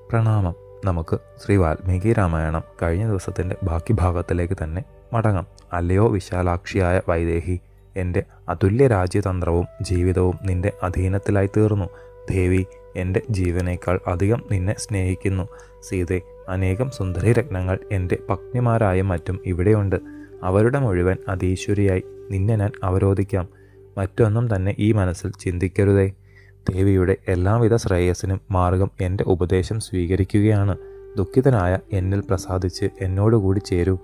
പ്രണാമം. നമുക്ക് ശ്രീ വാൽമീകി രാമായണം കഴിഞ്ഞ ദിവസത്തിൻ്റെ ബാക്കി ഭാഗത്തിലേക്ക് തന്നെ മടങ്ങാം. അല്ലയോ വിശാലാക്ഷിയായ വൈദേഹി, എൻ്റെ അതുല്യ രാജ്യതന്ത്രവും ജീവിതവും നിന്റെ അധീനത്തിലായി തീർന്നു. ദേവി എൻ്റെ ജീവനേക്കാൾ അധികം നിന്നെ സ്നേഹിക്കുന്നു. സീതെ, അനേകം സുന്ദരി രത്നങ്ങൾ എൻ്റെ പത്നിമാരായും മറ്റും ഇവിടെയുണ്ട്. അവരുടെ മുഴുവൻ അതീശ്വരിയായി നിന്നെ ഞാൻ അവരോധിക്കാം. മറ്റൊന്നും തന്നെ ഈ മനസ്സിൽ ചിന്തിക്കരുതേ. ദേവിയുടെ എല്ലാവിധ ശ്രേയസ്സിനും മാർഗം എൻ്റെ ഉപദേശം സ്വീകരിക്കുകയാണ്. ദുഃഖിതനായ എന്നിൽ പ്രസാദിച്ച് എന്നോടുകൂടി ചേരൂ.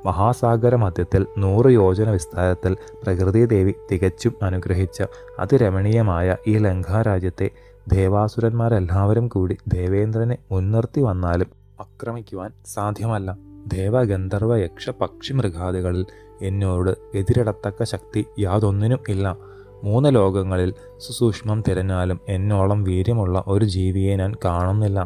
മഹാസാഗര മധ്യത്തിൽ 100 യോജന വിസ്താരത്തിൽ പ്രകൃതിദേവി തികച്ചും അനുഗ്രഹിച്ച അതിരമണീയമായ ഈ ലങ്കാരാജ്യത്തെ ദേവാസുരന്മാരെല്ലാവരും കൂടി ദേവേന്ദ്രനെ മുൻനിർത്തി വന്നാലും ആക്രമിക്കുവാൻ സാധ്യമല്ല. ദേവഗന്ധർവ യക്ഷ പക്ഷി മൃഗാദികളിൽ എന്നോട് എതിരിടത്തക്ക ശക്തി യാതൊന്നിനും ഇല്ല. 3 ലോകങ്ങളിൽ സുസൂക്ഷ്മം തിരഞ്ഞാലും എന്നോളം വീര്യമുള്ള ഒരു ജീവിയെ ഞാൻ കാണുന്നില്ല.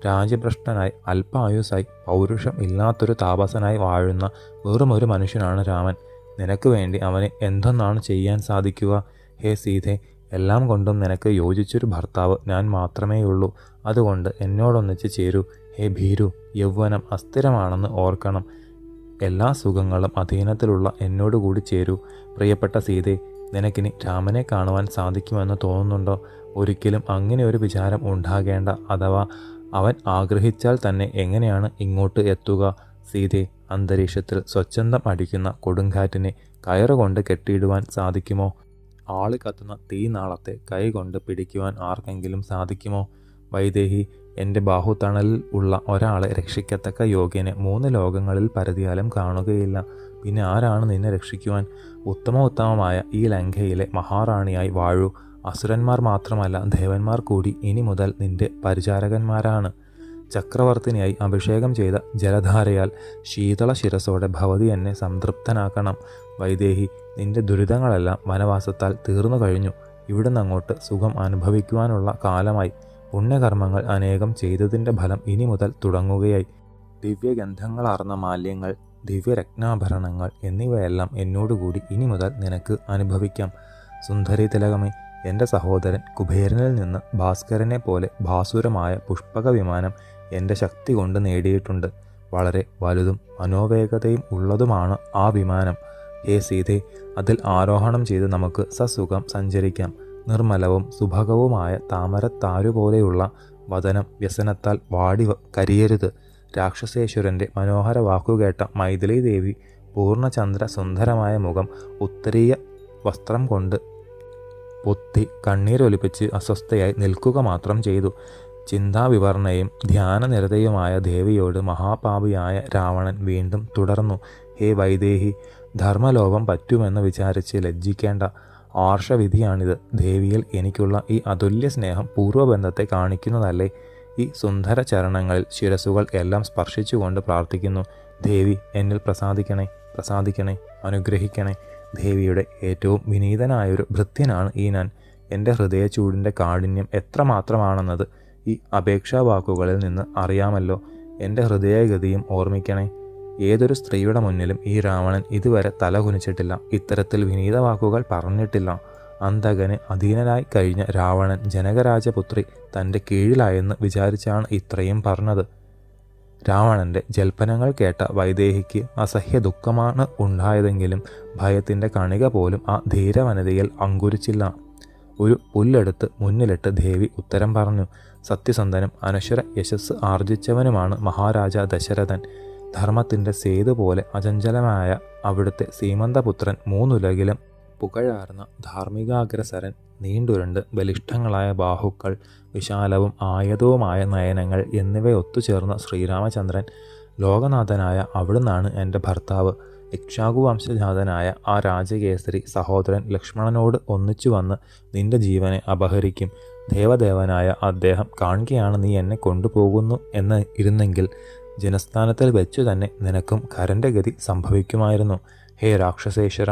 രാജ്യഭ്രഷ്ടനായി അല്പായുസായി പൗരുഷം ഇല്ലാത്തൊരു താപസനായി വാഴുന്ന വെറുമൊരു മനുഷ്യനാണ് രാമൻ. നിനക്ക് വേണ്ടി അവന് എന്തെന്നാണ് ചെയ്യാൻ സാധിക്കുക? ഹേ സീതെ, എല്ലാം കൊണ്ടും നിനക്ക് യോജിച്ചൊരു ഭർത്താവ് ഞാൻ മാത്രമേയുള്ളൂ. അതുകൊണ്ട് എന്നോടൊന്നിച്ച് ചേരൂ. ഹേ ഭീരു, യൗവനം അസ്ഥിരമാണെന്ന് ഓർക്കണം. എല്ലാ സുഖങ്ങളും അധീനത്തിലുള്ള എന്നോടുകൂടി ചേരൂ. പ്രിയപ്പെട്ട സീതെ, നിനക്കിനി രാമനെ കാണുവാൻ സാധിക്കുമെന്ന് തോന്നുന്നുണ്ടോ? ഒരിക്കലും അങ്ങനെ ഒരു വിചാരം ഉണ്ടാകേണ്ട. അഥവാ അവൻ ആഗ്രഹിച്ചാൽ തന്നെ എങ്ങനെയാണ് ഇങ്ങോട്ട് എത്തുക? സീതെ, അന്തരീക്ഷത്തിൽ സ്വച്ഛന്തം അടിക്കുന്ന കൊടുങ്കാറ്റിനെ കയറുകൊണ്ട് കെട്ടിയിടുവാൻ സാധിക്കുമോ? ആളി കത്തുന്ന തീനാളത്തെ കൈകൊണ്ട് പിടിക്കുവാൻ ആർക്കെങ്കിലും സാധിക്കുമോ? വൈദേഹി, എൻ്റെ ബാഹുതണലിൽ ഉള്ള ഒരാളെ രക്ഷിക്കത്തക്ക യോഗ്യനെ 3 ലോകങ്ങളിൽ പരതിയാലും കാണുകയില്ല. പിന്നെ ആരാണ് നിന്നെ രക്ഷിക്കുവാൻ? ഉത്തമമായ ഈ ലങ്കയിലെ മഹാറാണിയായി വാഴൂ. അസുരന്മാർ മാത്രമല്ല, ദേവന്മാർ കൂടി ഇനി മുതൽ നിന്റെ പരിചാരകന്മാരാണ്. ചക്രവർത്തിനിയായി അഭിഷേകം ചെയ്ത ജലധാരയാൽ ശീതള ശിരസോടെ ഭവതി എന്നെ സംതൃപ്തനാക്കണം. വൈദേഹി, നിന്റെ ദുരിതങ്ങളെല്ലാം വനവാസത്താൽ തീർന്നു കഴിഞ്ഞു. ഇവിടുന്ന് അങ്ങോട്ട് സുഖം അനുഭവിക്കുവാനുള്ള കാലമായി. പുണ്യകർമ്മങ്ങൾ അനേകം ചെയ്തതിൻ്റെ ഫലം ഇനി മുതൽ തുടങ്ങുകയായി. ദിവ്യഗന്ധങ്ങളാർന്ന മാല്യങ്ങൾ, ദിവ്യരത്നാഭരണങ്ങൾ എന്നിവയെല്ലാം എന്നോടുകൂടി ഇനി മുതൽ നിനക്ക് അനുഭവിക്കാം. സുന്ദരി തിലകമേ, എൻ്റെ സഹോദരൻ കുബേരനിൽ നിന്ന് ഭാസ്കരനെ പോലെ ഭാസുരമായ പുഷ്പക വിമാനം എൻ്റെ ശക്തി കൊണ്ട് നേടിയിട്ടുണ്ട്. വളരെ വലുതും മനോവേഗതയും ഉള്ളതുമാണ് ആ വിമാനം. ഹേ സീതേ, അതിൽ ആരോഹണം ചെയ്ത് നമുക്ക് സസുഖം സഞ്ചരിക്കാം. നിർമ്മലവും സുഭഗവുമായ താമരത്താരുപോലെയുള്ള വദനം വ്യസനത്താൽ വാടി കരിയരുത്. രാക്ഷസേശ്വരൻ്റെ മനോഹര വാക്കുകേട്ട മൈഥിലി ദേവി പൂർണ്ണചന്ദ്ര സുന്ദരമായ മുഖം ഉത്തരീയ വസ്ത്രം കൊണ്ട് പൊത്തി കണ്ണീരൊലിപ്പിച്ച് അസ്വസ്ഥയായി നിൽക്കുക മാത്രം ചെയ്തു. ചിന്താവിവർണയും ധ്യാനനിരതയുമായ ദേവിയോട് മഹാപാപിയായ രാവണൻ വീണ്ടും തുടർന്നു. ഹേ വൈദേഹി, ധർമ്മലോപം പറ്റുമെന്ന് വിചാരിച്ച് ലജ്ജിക്കേണ്ട. ആർഷവിധിയാണിത്. ദേവിയിൽ എനിക്കുള്ള ഈ അതുല്യ സ്നേഹം പൂർവ്വബന്ധത്തെ കാണിക്കുന്നതല്ലേ? ഈ സുന്ദര ചരണങ്ങളിൽ ശിരസുകൾ എല്ലാം സ്പർശിച്ചുകൊണ്ട് പ്രാർത്ഥിക്കുന്നു. ദേവി, എന്നിൽ പ്രസാദിക്കണേ, അനുഗ്രഹിക്കണേ. ദേവിയുടെ ഏറ്റവും വിനീതനായൊരു ഭൃത്യനാണ് ഈ ഞാൻ. എൻ്റെ ഹൃദയചൂടിൻ്റെ കാഠിന്യം എത്രമാത്രമാണെന്നത് ഈ അപേക്ഷാവാക്കുകളിൽ നിന്ന് അറിയാമല്ലോ. എൻ്റെ ഹൃദയഗതിയും ഓർമ്മിക്കണേ. ഏതൊരു സ്ത്രീയുടെ മുന്നിലും ഈ രാവണൻ ഇതുവരെ തല കുനിച്ചിട്ടില്ല. ഇത്തരത്തിൽ വിനീത വാക്കുകൾ പറഞ്ഞിട്ടില്ല. അന്തകന് അധീനനായി കഴിഞ്ഞ രാവണൻ ജനകരാജപുത്രി തൻ്റെ കീഴിലായെന്ന് വിചാരിച്ചാണ് ഇത്രയും പറഞ്ഞത്. രാവണൻ്റെ ജൽപ്പനങ്ങൾ കേട്ട വൈദേഹിക്ക് അസഹ്യ ദുഃഖമാണ് ഉണ്ടായതെങ്കിലും ഭയത്തിൻ്റെ കണിക പോലും ആ ധീരവനിതയിൽ അങ്കുരിച്ചില്ല. ഒരു പുല്ലെടുത്ത് മുന്നിലിട്ട് ദേവി ഉത്തരം പറഞ്ഞു. സത്യസന്ധനും അനശ്വര യശസ് ആർജിച്ചവനുമാണ് മഹാരാജ ദശരഥൻ. ധർമ്മത്തിൻ്റെ സേതു പോലെ അചഞ്ചലമായ അവിടുത്തെ സീമന്തപുത്രൻ 3 ഉലകിലും പുകഴാർന്ന ധാർമ്മികാഗ്രസരൻ. നീണ്ടുരുണ്ട് ബലിഷ്ഠങ്ങളായ ബാഹുക്കൾ, വിശാലവും ആയതവുമായ നയനങ്ങൾ എന്നിവ ഒത്തുചേർന്ന ശ്രീരാമചന്ദ്രൻ. ലോകനാഥനായ അവിടുന്നാണ് എൻ്റെ ഭർത്താവ്. ഇക്ഷ്വാകുവംശജാതനായ ആ രാജകേസരി സഹോദരൻ ലക്ഷ്മണനോട് ഒന്നിച്ചു വന്ന് നിന്റെ ജീവനെ അപഹരിക്കും. ദേവദേവനായ അദ്ദേഹം കാണുകയാണ് നീ എന്നെ കൊണ്ടുപോകുന്നു എന്ന് ഇരുന്നെങ്കിൽ ജനസ്ഥാനത്തിൽ വെച്ചു തന്നെ നിനക്കും കരൻ്റെ ഗതി സംഭവിക്കുമായിരുന്നു. ഹേ രാക്ഷസേശ്വര,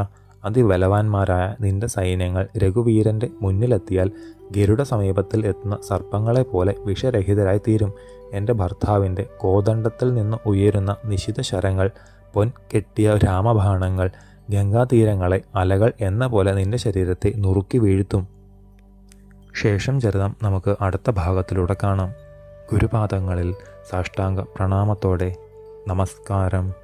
അതിബലവാന്മാരായ നിന്റെ സൈന്യങ്ങൾ രഘുവീരൻ്റെ മുന്നിലെത്തിയാൽ ഗരുഡ സമീപത്തിൽ എത്തുന്ന സർപ്പങ്ങളെപ്പോലെ വിഷരഹിതരായി തീരും. എൻ്റെ ഭർത്താവിൻ്റെ കോദണ്ഡത്തിൽ നിന്ന് ഉയരുന്ന നിശിത ശരങ്ങൾ, പൊൻ കെട്ടിയ രാമബാണങ്ങൾ ഗംഗാതീരങ്ങളെ അലകൾ എന്ന പോലെ നിന്റെ ശരീരത്തെ നുറുക്കി വീഴ്ത്തും. ശേഷം ചരിതം നമുക്ക് അടുത്ത ഭാഗത്തിലൂടെ കാണാം. ഗുരുപാദങ്ങളിൽ സാഷ്ടാംഗ പ്രണാമത്തോടെ നമസ്കാരം.